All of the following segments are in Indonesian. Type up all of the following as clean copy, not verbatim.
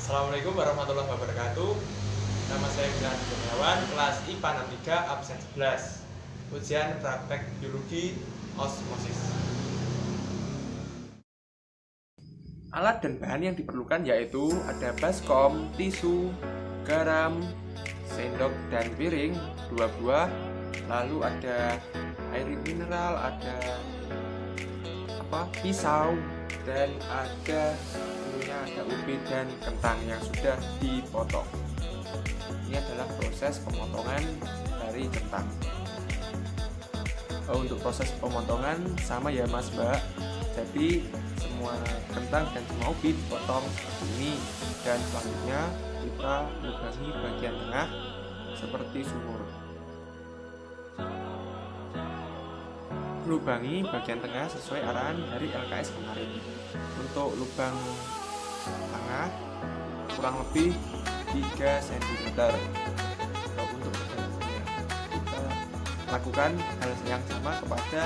Assalamualaikum warahmatullahi wabarakatuh. Nama saya Gilang Kurniawan, kelas IPA 63 absen 11. Ujian praktek biologi osmosis. Alat dan bahan yang diperlukan yaitu ada baskom, tisu, garam, sendok dan piring 2 buah, lalu ada air mineral, ada pisau, dan ada ubi dan kentang yang sudah dipotong. Ini adalah proses pemotongan dari kentang. Untuk proses pemotongan sama ya Mas Mbak. Jadi semua kentang dan semua ubi dipotong seperti ini, dan selanjutnya kita lubangi bagian tengah seperti sumur. Lubangi bagian tengah sesuai arahan dari LKS kemarin. Untuk lubang tengah kurang lebih 3 cm. Untuk kedalamannya kita lakukan hal yang sama kepada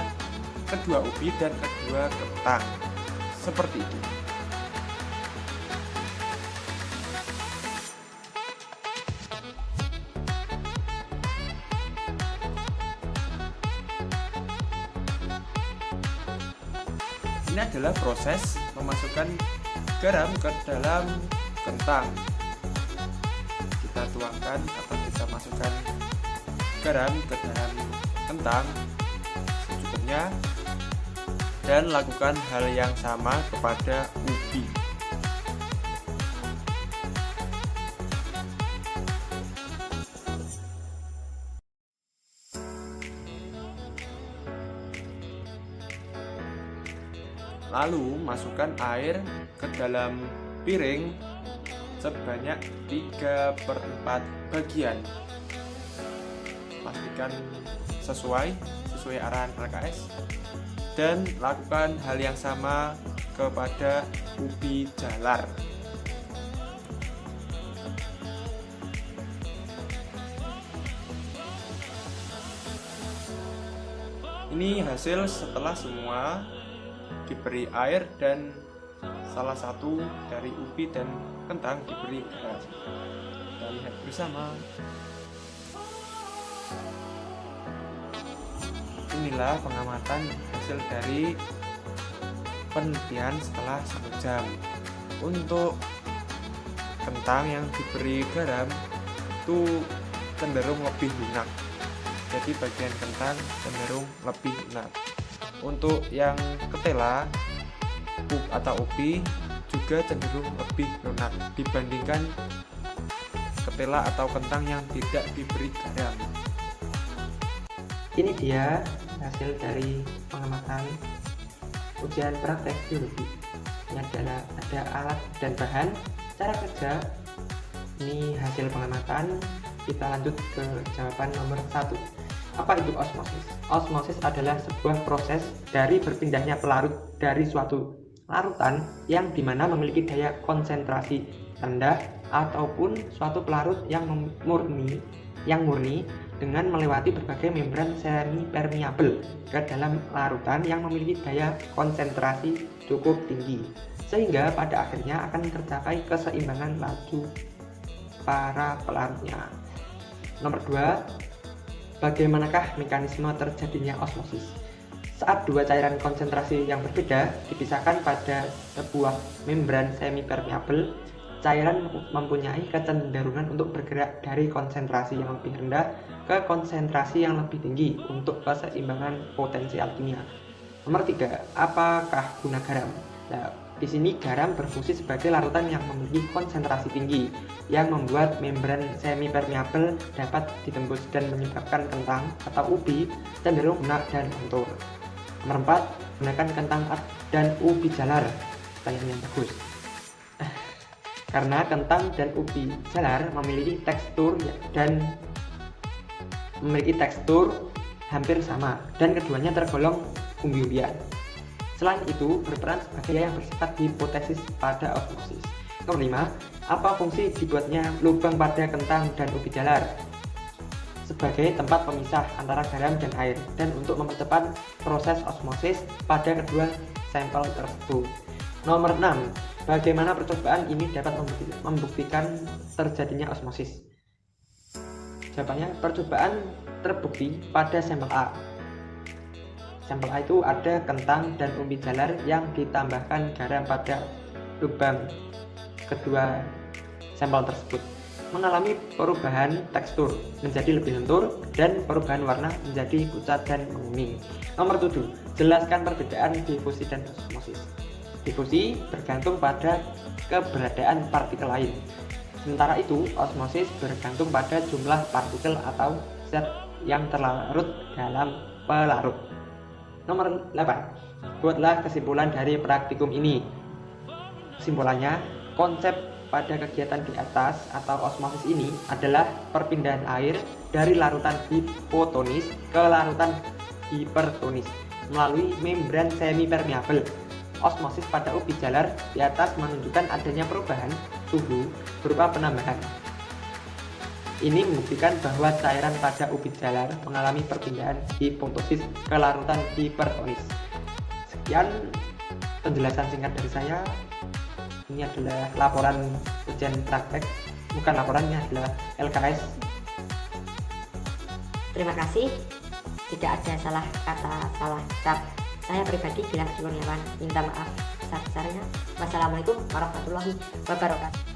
kedua ubi dan kedua kentang seperti itu. Ini adalah proses memasukkan garam ke dalam kentang. Kita tuangkan atau kita masukkan garam ke dalam kentang secukupnya, dan lakukan hal yang sama kepada ubi. Lalu masukkan air ke dalam piring sebanyak 3/4 bagian. Pastikan sesuai arahan LKS, dan lakukan hal yang sama kepada ubi jalar. Ini hasil setelah semua diberi air dan salah satu dari ubi dan kentang diberi garam. Kita lihat bersama. Inilah pengamatan hasil dari penelitian setelah 1 jam. Untuk kentang yang diberi garam itu cenderung lebih lunak. Jadi bagian kentang cenderung lebih lunak. Untuk yang ketela atau ubi juga cenderung lebih lunak dibandingkan ketela atau kentang yang tidak diberi garam. Ini dia hasil dari pengamatan ujian praktek biologi. Ini adalah ada alat dan bahan, cara kerja. Ini hasil pengamatan. Kita lanjut ke jawaban nomor 1. Apa itu osmosis? Osmosis adalah sebuah proses dari berpindahnya pelarut dari suatu larutan yang dimana memiliki daya konsentrasi rendah ataupun suatu pelarut yang murni dengan melewati berbagai membran semi permeabel ke dalam larutan yang memiliki daya konsentrasi cukup tinggi, sehingga pada akhirnya akan tercapai keseimbangan laju para pelarutnya. Nomor 2, bagaimanakah mekanisme terjadinya osmosis? Saat dua cairan konsentrasi yang berbeda dipisahkan pada sebuah membran semi permeabel, cairan mempunyai kecenderungan untuk bergerak dari konsentrasi yang lebih rendah ke konsentrasi yang lebih tinggi untuk keseimbangan potensial kimia. Nomor 3, apakah guna garam? Nah, di sini garam berfungsi sebagai larutan yang memiliki konsentrasi tinggi yang membuat membran semi permeabel dapat ditembus dan menyebabkan kentang atau ubi cenderung lunak dan lentur. Nomor 4, gunakan kentang dan ubi jalar. Pertanyaan yang bagus. Karena kentang dan ubi jalar memiliki tekstur hampir sama, dan keduanya tergolong umbi-umbian. Selain itu, berperan sebagai yang bersifat hipotesis pada osmosis. Nomor 5, apa fungsi dibuatnya lubang pada kentang dan ubi jalar? Sebagai tempat pemisah antara garam dan air, dan untuk mempercepat proses osmosis pada kedua sampel tersebut. Nomor 6. Bagaimana percobaan ini dapat membuktikan terjadinya osmosis? Jawabannya, percobaan terbukti pada sampel A. Sampel A itu ada kentang dan umbi jalar yang ditambahkan garam pada lubang kedua sampel tersebut, mengalami perubahan tekstur menjadi lebih lentur dan perubahan warna menjadi pucat dan menguning. Nomor 7. Jelaskan perbedaan difusi dan osmosis. Difusi bergantung pada keberadaan partikel lain, sementara itu osmosis bergantung pada jumlah partikel atau zat yang terlarut dalam pelarut. Nomor 8. Buatlah kesimpulan dari praktikum ini. Kesimpulannya, konsep pada kegiatan di atas atau osmosis ini adalah perpindahan air dari larutan hipotonis ke larutan hipertonis melalui membran semipermeabel. Osmosis pada ubi jalar di atas menunjukkan adanya perubahan suhu berupa penambahan. Ini membuktikan bahwa cairan pada ubi jalar mengalami perpindahan hipotosis ke larutan hipertonis. Sekian penjelasan singkat dari saya. Ini adalah laporan ujian praktek, bukan laporannya, adalah LKS. Terima kasih. Tidak ada salah kata, salah ucap. Saya pribadi Gilang Kurniawan minta maaf besar-besarnya. Wassalamualaikum warahmatullahi wabarakatuh.